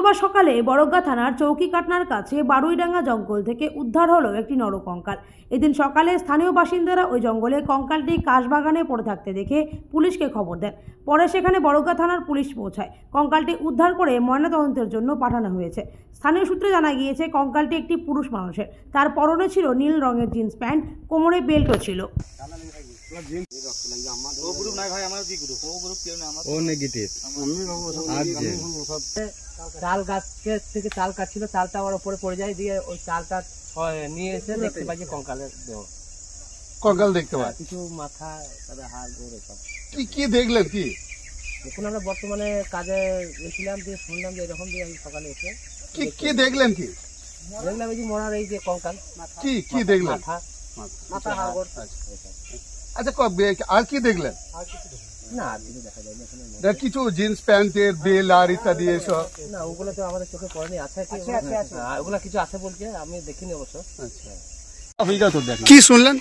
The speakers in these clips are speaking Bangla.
মঙ্গলবার সকালে বড়গ্যা থানার চৌকিকাটনার কাছে বারুইডাঙ্গা জঙ্গল থেকে উদ্ধার হলো একটি নরকঙ্কাল। এদিন সকালে স্থানীয় বাসিন্দারা ওই জঙ্গলে কঙ্কালটি কাশবাগানে পড়ে থাকতে দেখে পুলিশকে খবর দেন। পরে সেখানে বড়গ্যা থানার পুলিশ পৌঁছায়। কঙ্কালটি উদ্ধার করে ময়নাতদন্তের জন্য পাঠানো হয়েছে। স্থানীয় সূত্রে জানা গিয়েছে কঙ্কালটি একটি পুরুষ মানুষের। তার পরনে ছিল নীল রঙের জিন্স প্যান্ট, কোমরে বেল্টও ছিল। চাল গাছ থেকে চাল কাটছিল, চালটা আমার উপরে পড়ে যায়, দিয়ে ওই চালটা নিয়ে এসে দেখতে পাই যে কঙ্কালের দেহ। কঙ্কাল দেখতে পাই, কিছু মাথা, হাড়, গোড় সব। কি দেখলেন? কি এখন আমরা বর্তমানে কাজে গেছিলাম, দিয়ে শুনলাম যে এরকম, দিয়ে আমি সকালে এসে কি দেখলেন? কি দেখলাম এই যে মরার এই যে কঙ্কাল। কি দেখলেন? মাথা, হাড়, গোড়। আচ্ছা, আর কি দেখলেন? না, আর কিছু দেখা যায় না। কিছু জিন্স প্যান্টের বেল আর ইত্যাদি এসব? না, ওগুলো তো আমাদের চোখে পড়েনি। আছে ওগুলা কিছু আছে বলছে, আমি দেখিনি অবশ্য। কি শুনলেন?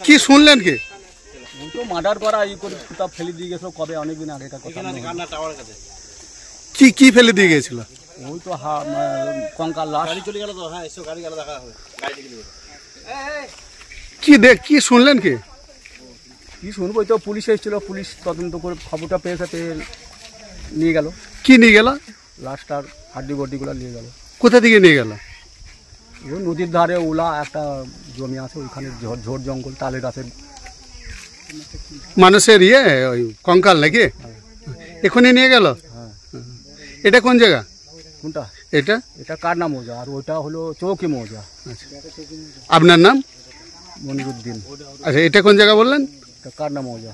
কি শুনলেন? তো মার্ডার করা ই করে কিতাব ফেলে দিয়ে গেছিল কবে, অনেকদিন আগেকার কথা। কি ফেলে দিয়ে গেছিল? ওই তো কঙ্কাল লাশ। কি শুনলেন? কি শুনবো, তো পুলিশ এসেছিল, পুলিশ তদন্ত করে খবরটা পেয়েছে, নিয়ে গেল। কি নিয়ে গেল? লাশটার হাড্ডি বড্ডিগুলো নিয়ে গেল। কোথা থেকে নিয়ে গেল? ওই নদীর ধারে ওলা একটা জমি আছে, ওইখানে ঝোড় জঙ্গল, তালের গাছের মানুষের ওই কঙ্কাল নাকি? এখনই নিয়ে গেল? হ্যাঁ। এটা কোন জায়গা? কোনটা? এটা কাটনা মৌজা, আর ওইটা হলো চৌকি মৌজা। আচ্ছা, আপনার নাম? মনিরুদ্দিন। আচ্ছা, এটা কোন জায়গা বললেন? এটা কাটনা মৌজা।